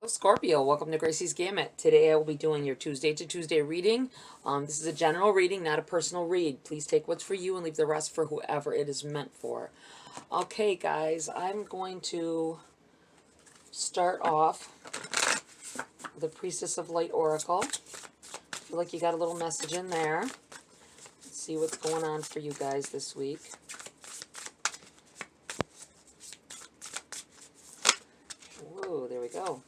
Scorpio, welcome to Gracie's Gamut. Today I will be doing your Tuesday to Tuesday reading. This is a general reading, not a personal read. Please take what's for you and leave the rest for whoever it is meant for. Okay, guys, I'm going to start off the Priestess of Light Oracle. I feel like you got a little message in there. Let's see what's going on for you guys this week. Whoa, there we go.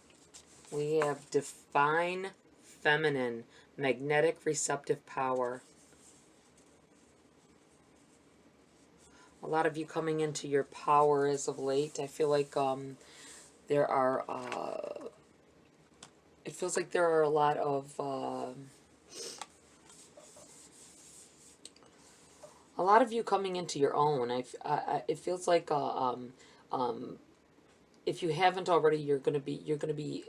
We have Divine Feminine, Magnetic Receptive Power. A lot of you coming into your power as of late. I feel like there are, it feels like there are a lot of, you coming into your own. It feels like, if you haven't already, you're gonna be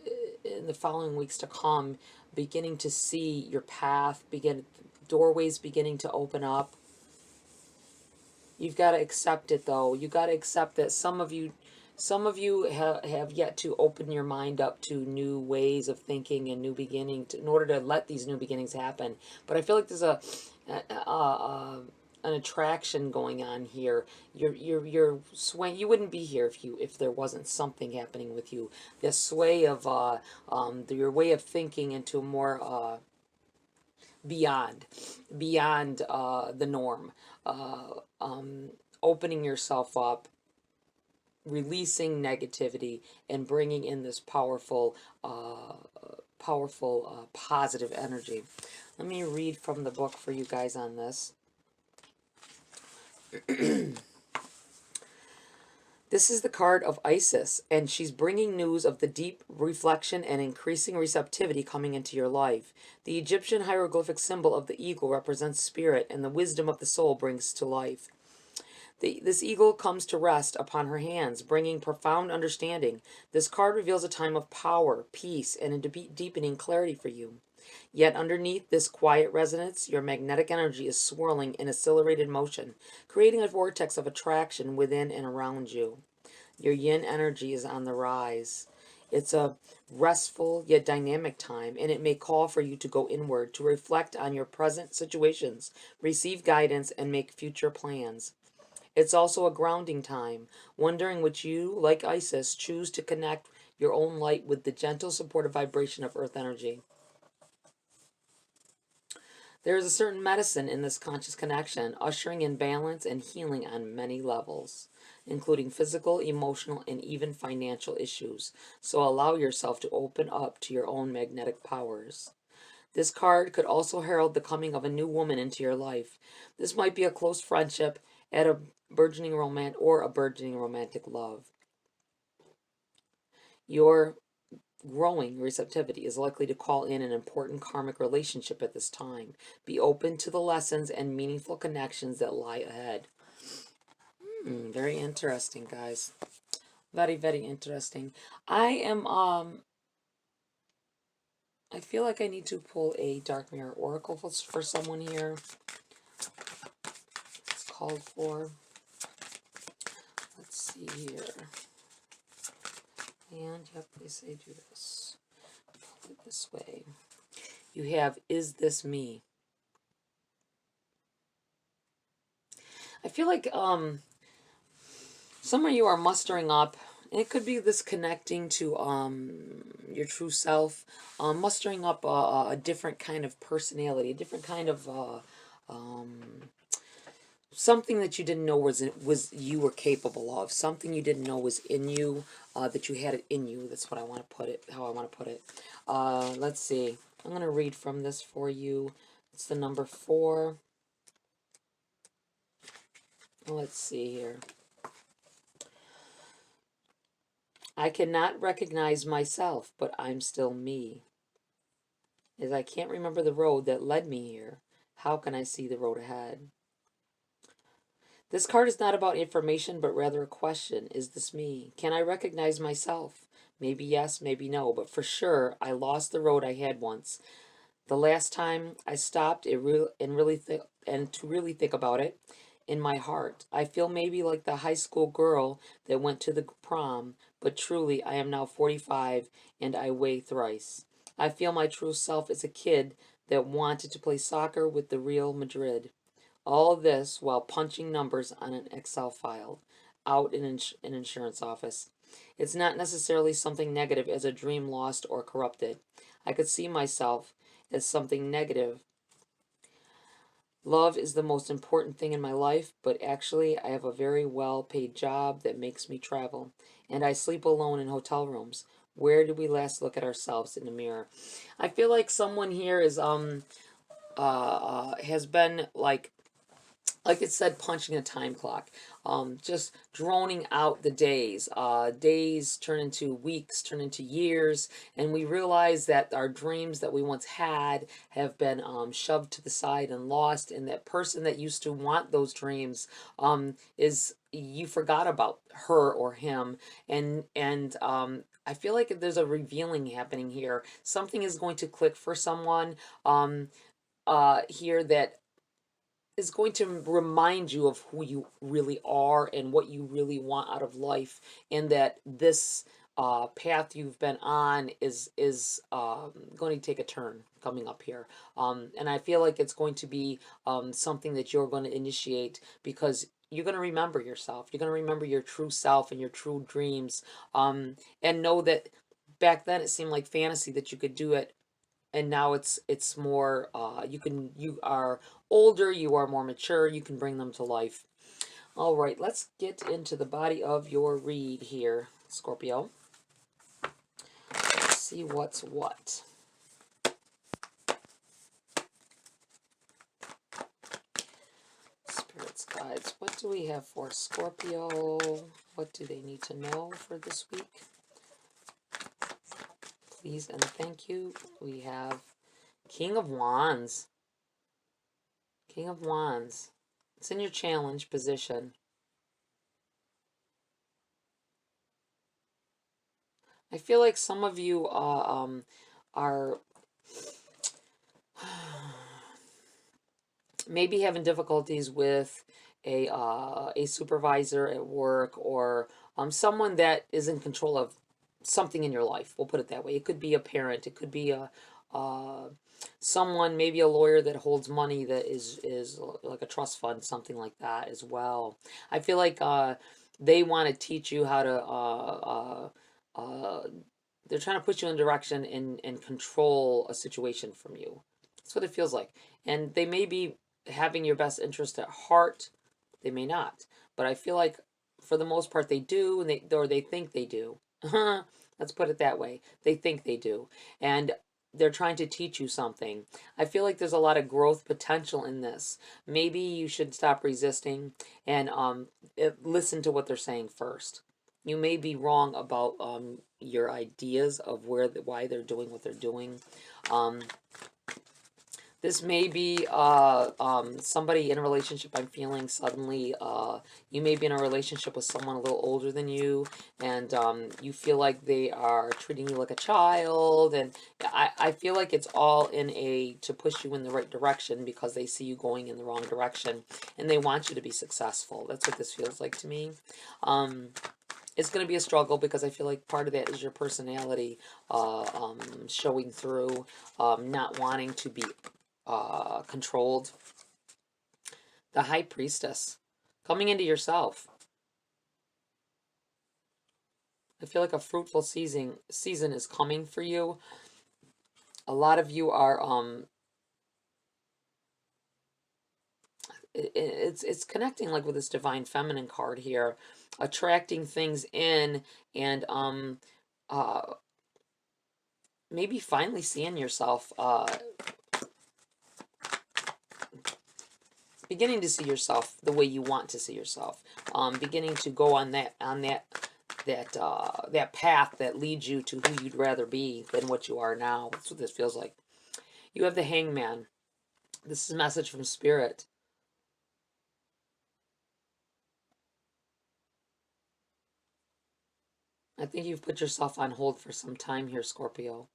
in the following weeks to come, beginning to see your path, doorways beginning to open up. You've got to accept it, though. You got to accept that some of you have yet to open your mind up to new ways of thinking and new beginnings in order to let these new beginnings happen. But I feel like there's an attraction going on here. You're swaying. You wouldn't be here if there wasn't something happening with you. The sway of your way of thinking into more beyond the norm. Opening yourself up, releasing negativity, and bringing in this powerful, positive energy. Let me read from the book for you guys on this. This is the card of Isis, and she's bringing news of the deep reflection and increasing receptivity coming into your life. The Egyptian hieroglyphic symbol of the eagle represents spirit, and the wisdom of the soul brings to life. This eagle comes to rest upon her hands, bringing profound understanding. This card reveals a time of power, peace, and a deepening clarity for you. Yet underneath this quiet resonance, your magnetic energy is swirling in accelerated motion, creating a vortex of attraction within and around you. Your yin energy is on the rise. It's a restful yet dynamic time, and it may call for you to go inward, to reflect on your present situations, receive guidance, and make future plans. It's also a grounding time, one during which you, like Isis, choose to connect your own light with the gentle, supportive vibration of earth energy. There is a certain medicine in this conscious connection, ushering in balance and healing on many levels, including physical, emotional, and even financial issues. So allow yourself to open up to your own magnetic powers. This card could also herald the coming of a new woman into your life. This might be a close friendship, a burgeoning romantic love. Your growing receptivity is likely to call in an important karmic relationship at this time. Be open to the lessons and meaningful connections that lie ahead. Very interesting, guys. Very, very interesting. I feel like I need to pull a Dark Mirror Oracle for someone here. It's called for. Let's see here. And, yep, they say do this. Pull it this way. You have, is this me? I feel like some of you are mustering up. It could be this connecting to your true self, mustering up a different kind of personality, a different kind of something that you didn't know was you were capable of, something you didn't know was in you, that you had it in you. That's what I want to put it, how I want to put it. Let's see. I'm going to read from this for you. It's the number 4. Let's see here. I cannot recognize myself, but I'm still me. As I can't remember the road that led me here, how can I see the road ahead? This card is not about information, but rather a question. Is this me? Can I recognize myself? Maybe yes, maybe no, but for sure, I lost the road I had once. The last time I stopped to really think about it, in my heart, I feel maybe like the high school girl that went to the prom, but truly I am now 45 and I weigh thrice. I feel my true self as a kid that wanted to play soccer with the Real Madrid. All this while punching numbers on an Excel file out in an insurance office. It's not necessarily something negative as a dream lost or corrupted. I could see myself as something negative. Love is the most important thing in my life, but actually I have a very well-paid job that makes me travel, and I sleep alone in hotel rooms. Where did we last look at ourselves in the mirror? I feel like someone here is has been like it said, punching a time clock, just droning out the days. Days turn into weeks, turn into years, and we realize that our dreams that we once had have been shoved to the side and lost, and that person that used to want those dreams is, you forgot about her or him, and I feel like there's a revealing happening here. Something is going to click for someone here that is going to remind you of who you really are and what you really want out of life, and that this path you've been on is going to take a turn coming up here, and I feel like it's going to be something that you're going to initiate, because you're going to remember yourself. You're going to remember your true self and your true dreams, and know that back then it seemed like fantasy that you could do it, and now it's more you are older, you are more mature, you can bring them to life. All right, let's get into the body of your read here, Scorpio. Let's see what's what. Spirits, guides, what do we have for Scorpio? What do they need to know for this week? Please and thank you. We have King of Wands. King of Wands. It's in your challenge position. I feel like some of you are maybe having difficulties with a supervisor at work, or someone that is in control of something in your life. We'll put it that way. It could be a parent. It could be a someone, maybe a lawyer that holds money that is like a trust fund, something like that as well. I feel like they want to teach you how to they're trying to put you in direction and control a situation from you. That's what it feels like. And they may be having your best interest at heart. They may not. But I feel like for the most part they do, and they think they do. Let's put it that way. They think they do. And they're trying to teach you something. I feel like there's a lot of growth potential in this. Maybe you should stop resisting and listen to what they're saying first. You may be wrong about your ideas of why they're doing what they're doing. This may be somebody in a relationship. I'm feeling suddenly you may be in a relationship with someone a little older than you, and you feel like they are treating you like a child, and I feel like it's all to push you in the right direction, because they see you going in the wrong direction and they want you to be successful. That's what this feels like to me. It's going to be a struggle, because I feel like part of that is your personality showing through, not wanting to be controlled. The High Priestess, coming into yourself. I feel like a fruitful season is coming for you. A lot of you are it's connecting like with this Divine Feminine card here, attracting things in, and maybe finally seeing yourself, beginning to see yourself the way you want to see yourself, beginning to go on that path that leads you to who you'd rather be than what you are now. That's what this feels like. You have the Hangman. This is a message from Spirit. I think you've put yourself on hold for some time here, Scorpio.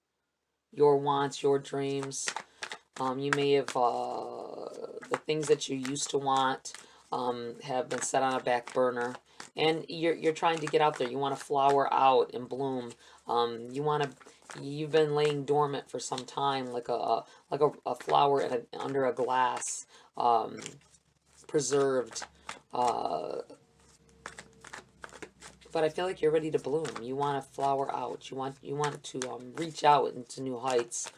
Your wants, your dreams. You may have, the things that you used to want have been set on a back burner. And you're trying to get out there. You want to flower out and bloom. You've been laying dormant for some time, like a flower under a glass, preserved. But I feel like you're ready to bloom. You want to flower out. You want to reach out into new heights.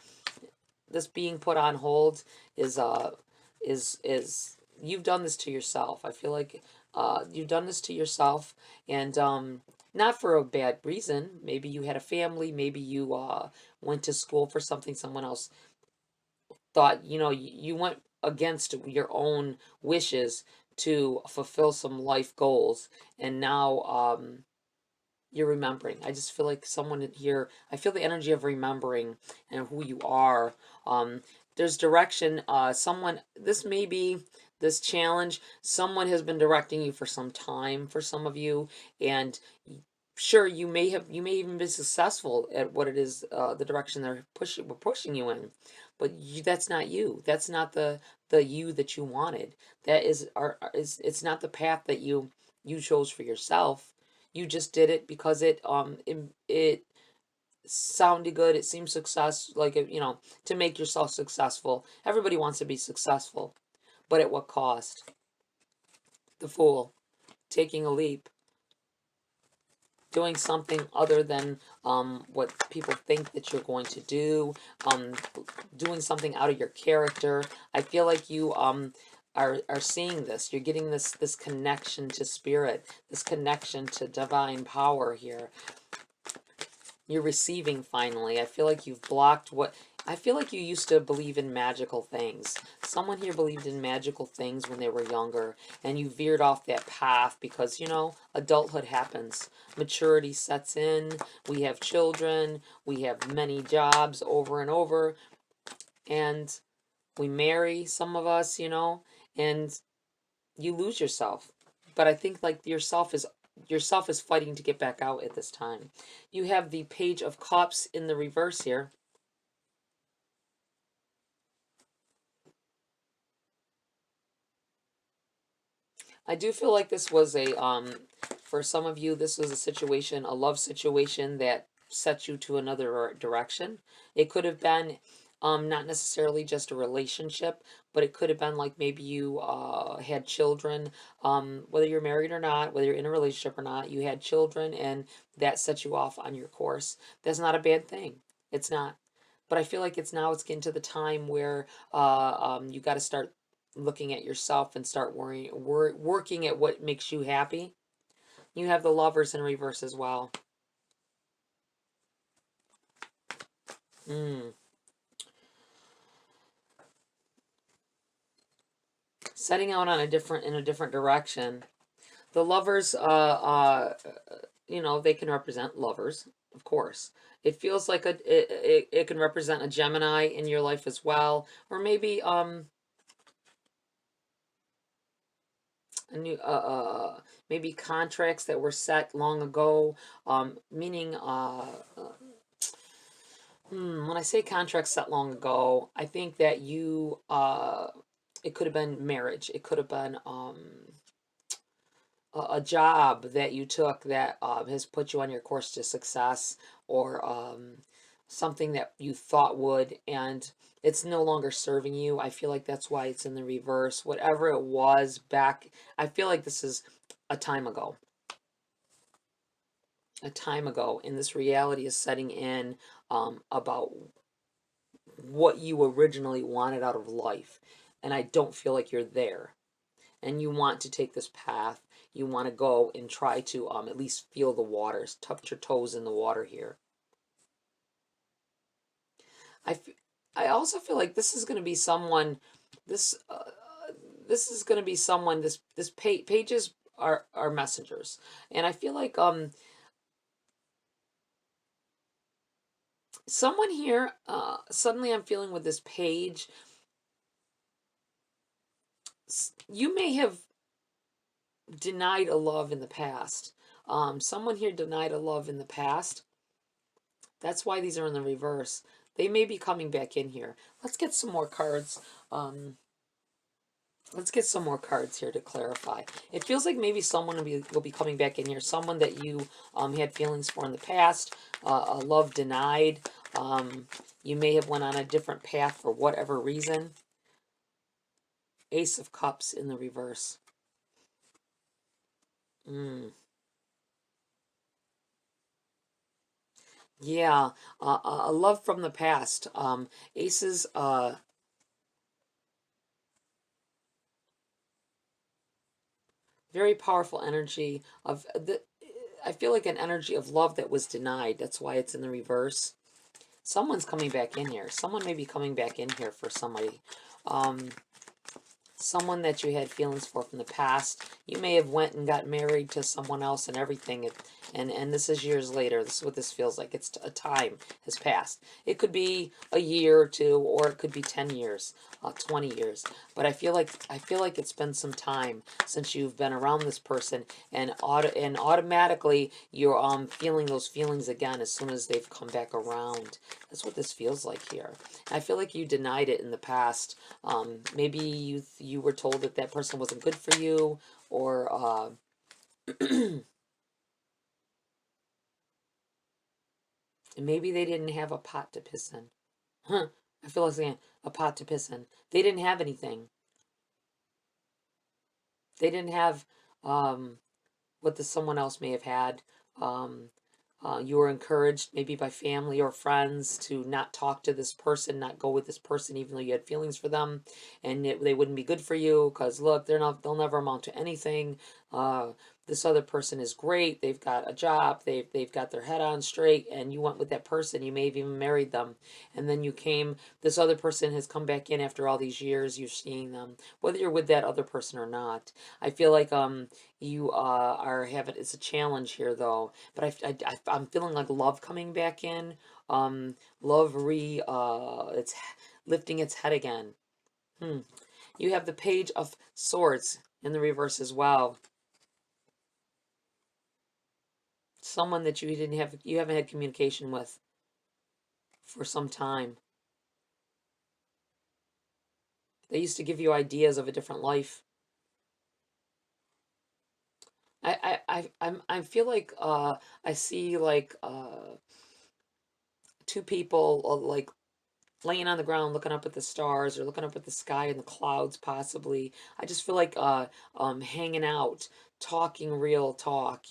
This being put on hold is you've done this to yourself. I feel like you've done this to yourself, and not for a bad reason. Maybe you had a family. Maybe you went to school for something someone else thought. You went against your own wishes to fulfill some life goals, and now you're remembering. I just feel like someone here, I feel the energy of remembering and who you are. There's direction. This may be this challenge. Someone has been directing you for some time for some of you. And sure, you may even be successful at what it is, the direction we're pushing you in. But that's not you. That's not the you that you wanted. That it's not the path that you chose for yourself. You just did it because it sounded good. It seemed to make yourself successful. Everybody wants to be successful, but at what cost? The Fool, taking a leap, doing something other than what people think that you're going to do, doing something out of your character. I feel like you are seeing this. You're getting this connection to spirit, this connection to divine power here. You're receiving finally. I feel like you've blocked I feel like you used to believe in magical things. Someone here believed in magical things when they were younger, and you veered off that path because, adulthood happens. Maturity sets in. We have children. We have many jobs over and over. And we marry, some of us, and you lose yourself. But I think like yourself is fighting to get back out at this time. You have the Page of Cups in the reverse here. I do feel like this was for some of you, this was a love situation that set you to another direction. It could have been not necessarily just a relationship, but it could have been like maybe you had children, whether you're married or not, whether you're in a relationship or not, you had children and that set you off on your course. That's not a bad thing. It's not. But I feel like it's getting to the time where you got to start looking at yourself and start working at what makes you happy. You have the Lovers in reverse as well. Setting out on in a different direction. The Lovers, they can represent lovers, of course. It feels like it can represent a Gemini in your life as well, or maybe a new maybe contracts that were set long ago, meaning when I say contracts set long ago, I think that you it could have been marriage, it could have been a job that you took that has put you on your course to success, or something that you thought would, and it's no longer serving you. I feel like that's why it's in the reverse. Whatever it was back, I feel like this is a time ago. A time ago, and this reality is setting in about what you originally wanted out of life. And I don't feel like you're there. And you want to take this path. You want to go and try to at least feel the waters, touch your toes in the water here. I also feel like this is going to be someone, this is going to be someone, this pages are messengers. And I feel like someone here, suddenly I'm feeling with this page, you may have denied a love in the past. Someone here denied a love in the past. That's why these are in the reverse. They may be coming back in here. Let's get some more cards. Let's get some more cards here to clarify. It feels like maybe someone will be coming back in here. Someone that you had feelings for in the past, a love denied. You may have went on a different path for whatever reason. Ace of Cups in the reverse. Yeah, a love from the past. Aces, very powerful energy of the. I feel like an energy of love that was denied. That's why it's in the reverse. Someone's coming back in here. Someone may be coming back in here for somebody. Someone that you had feelings for from the past. You may have went and got married to someone else and everything. And this is years later. This is what this feels like. It's a time has passed. It could be a year or two, or it could be 10 years, 20 years. But I feel like it's been some time since you've been around this person, and automatically you're feeling those feelings again as soon as they've come back around. That's what this feels like here. I feel like you denied it in the past. Maybe you were told that that person wasn't good for you, or maybe they didn't have a pot to piss in. Huh. I feel like saying a pot to piss in. They didn't have anything. They didn't have what someone else may have had. Um, you were encouraged maybe by family or friends to not talk to this person, not go with this person, even though you had feelings for them, and they wouldn't be good for you because look, they'll never amount to anything. This other person is great. They've got a job. They've got their head on straight, and you went with that person. You may have even married them, and then this other person has come back in after all these years. You're seeing them, whether you're with that other person or not. I feel like you are having, it's a challenge here though, but I'm feeling like love coming back in. Love it's lifting its head again. You have the Page of Swords in the reverse as well. Someone that you haven't had communication with for some time. They used to give you ideas of a different life. I feel like I see like two people like laying on the ground looking up at the stars, or looking up at the sky and the clouds possibly. I just feel like hanging out, talking real talk,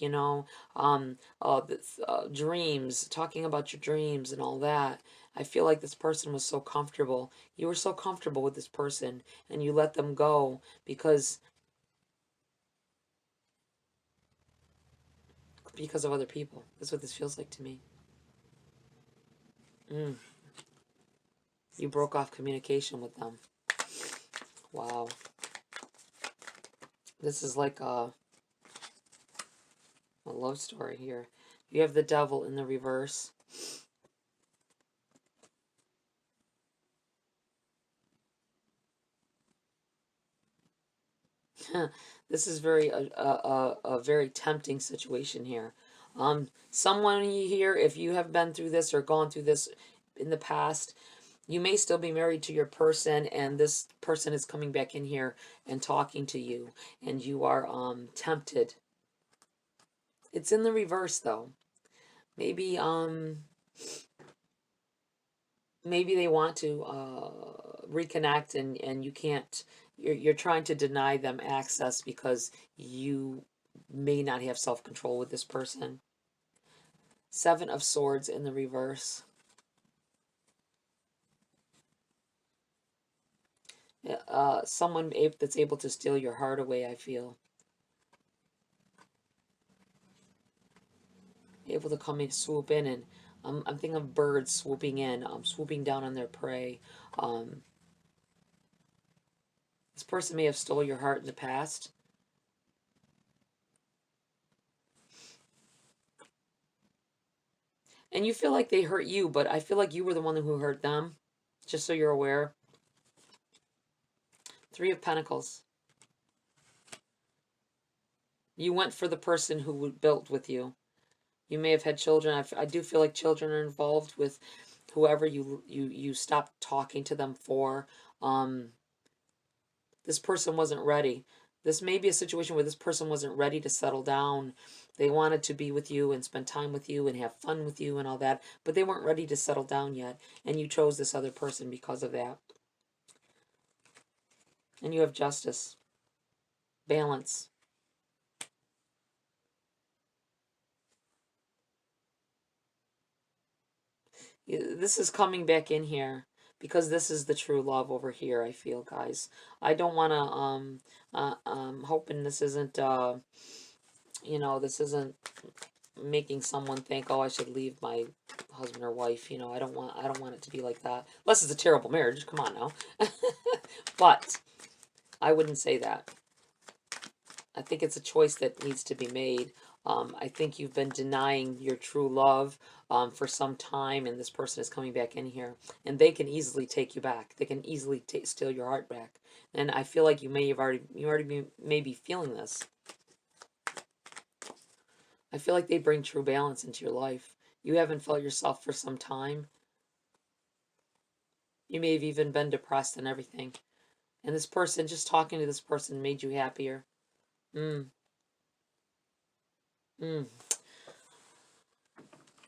dreams, talking about your dreams and all that. I feel like this person was so comfortable. You were so comfortable with this person, and you let them go because of other people. That's what this feels like to me. Mm. You broke off communication with them. Wow. This is like a love story here. You have the Devil in the reverse. This is a very tempting situation here. Someone here, if you have been through this or gone through this in the past, you may still be married to your person, and this person is coming back in here and talking to you, and you are tempted. It's in the reverse though. Maybe maybe they want to reconnect, and you can't. You're trying to deny them access because you may not have self-control with this person. Seven of Swords in the reverse. Someone that's able to steal your heart away, I feel. Able to come in, swoop in, and I'm thinking of birds swooping in, swooping down on their prey. This person may have stole your heart in the past. And you feel like they hurt you, but I feel like you were the one who hurt them. Just so you're aware. Three of Pentacles. You went for the person who built with you. You may have had children. I do feel like children are involved with whoever you stopped talking to them for. This person wasn't ready. This may be a situation where this person wasn't ready to settle down. They wanted to be with you and spend time with you and have fun with you and all that, but they weren't ready to settle down yet. And you chose this other person because of that. And you have justice, balance. This is coming back in here because this is the true love over here, I feel, guys. I don't want to, hoping this isn't, you know, this isn't making someone think, oh, I should leave my husband or wife. You know, I don't want it to be like that. Unless it's a terrible marriage. Come on now. But I wouldn't say that. I think it's a choice that needs to be made. I think you've been denying your true love for some time, and this person is coming back in here, and they can easily take you back. They can easily steal your heart back. And I feel like you may be feeling this. I feel like they bring true balance into your life. You haven't felt yourself for some time. You may have even been depressed and everything. And this person, just talking to this person made you happier. I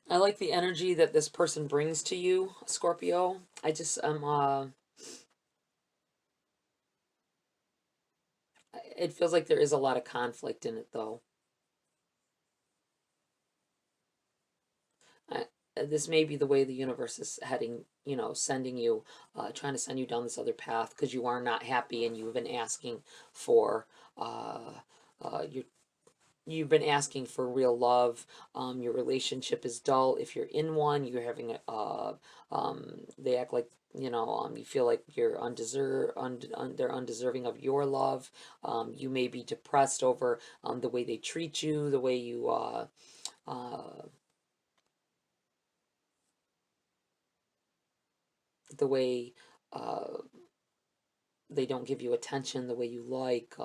like the energy that this person brings to you, Scorpio. I just it feels like there is a lot of conflict in it, though. This may be the way the universe is heading, you know, sending you, trying to send you down this other path because you are not happy and you've been asking for, you've been asking for real love. Your relationship is dull. If you're in one, you're having they act like, you know, you feel like you're they're undeserving of your love. You may be depressed over the way they treat you, the way you the way they don't give you attention the way you like.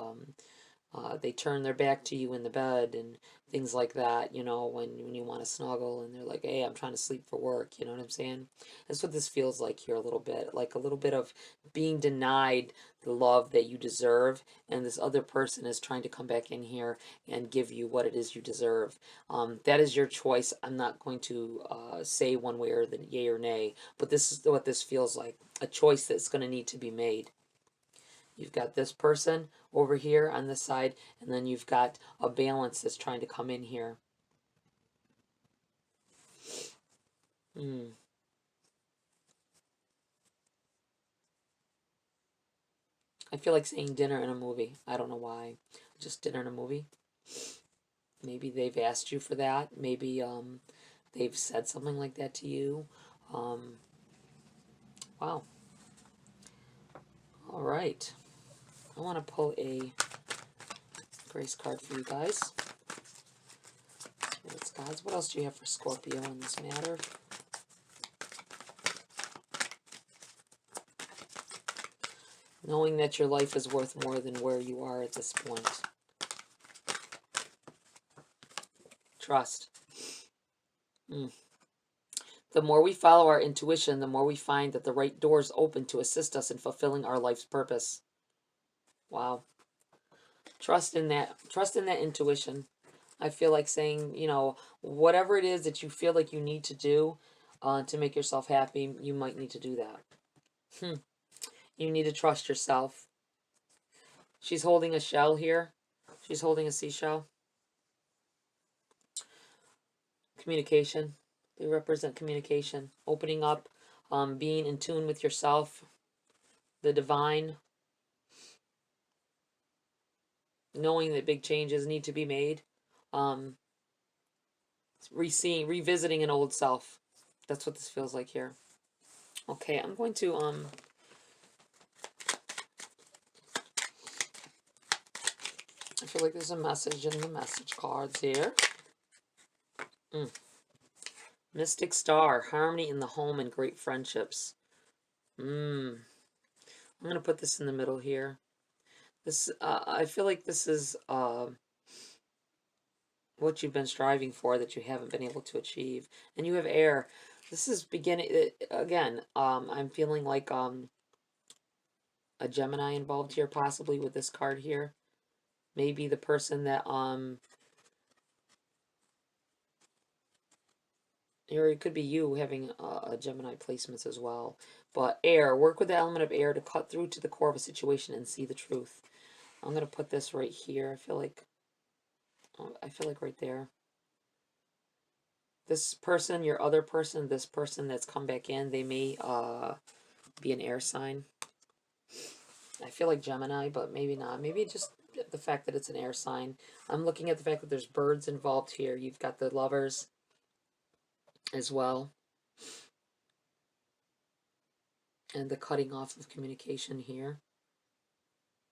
They turn their back to you in the bed and things like that, you know, when you want to snuggle and they're like, hey, I'm trying to sleep for work, you know what I'm saying? That's what this feels like here a little bit, like a little bit of being denied the love that you deserve, and this other person is trying to come back in here and give you what it is you deserve. That is your choice. I'm not going to say one way or the yay or nay, but this is what this feels like, a choice that's going to need to be made. You've got this person over here on this side, and then you've got a balance that's trying to come in here. I feel like saying dinner in a movie. I don't know why. Just dinner in a movie. Maybe they've asked you for that. Maybe they've said something like that to you. Wow. All right. I want to pull a grace card for you guys. Spirits, gods. What else do you have for Scorpio in this matter? Knowing that your life is worth more than where you are at this point. Trust. The more we follow our intuition, the more we find that the right doors open to assist us in fulfilling our life's purpose. Wow. Trust in that. Trust in that intuition. I feel like saying, you know, whatever it is that you feel like you need to do to make yourself happy, you might need to do that. You need to trust yourself. She's holding a shell here. She's holding a seashell. Communication. They represent communication. Opening up, being in tune with yourself, the divine. Knowing that big changes need to be made. Revisiting an old self. That's what this feels like here. Okay, I'm going to I feel like there's a message in the message cards here. Mystic Star, harmony in the home and great friendships. I'm going to put this in the middle here. This I feel like this is what you've been striving for that you haven't been able to achieve. And you have air. This is beginning, again, I'm feeling like a Gemini involved here, possibly with this card here. Maybe the person that, or it could be you having a Gemini placements as well. But air, work with the element of air to cut through to the core of a situation and see the truth. I'm going to put this right here. I feel like right there. This person, your other person, this person that's come back in, they may be an air sign. I feel like Gemini, but maybe not. Maybe just the fact that it's an air sign. I'm looking at the fact that there's birds involved here. You've got the Lovers as well. And the cutting off of communication here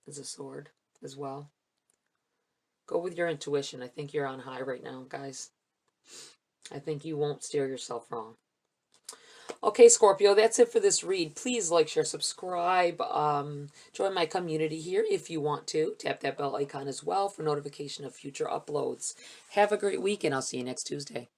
is a sword as well. Go with your intuition. I think you're on high right now, guys. I think you won't steer yourself wrong. Okay, Scorpio, that's it for this read. Please like, share, subscribe. Join my community here if you want to. Tap that bell icon as well for notification of future uploads. Have a great week, and I'll see you next Tuesday.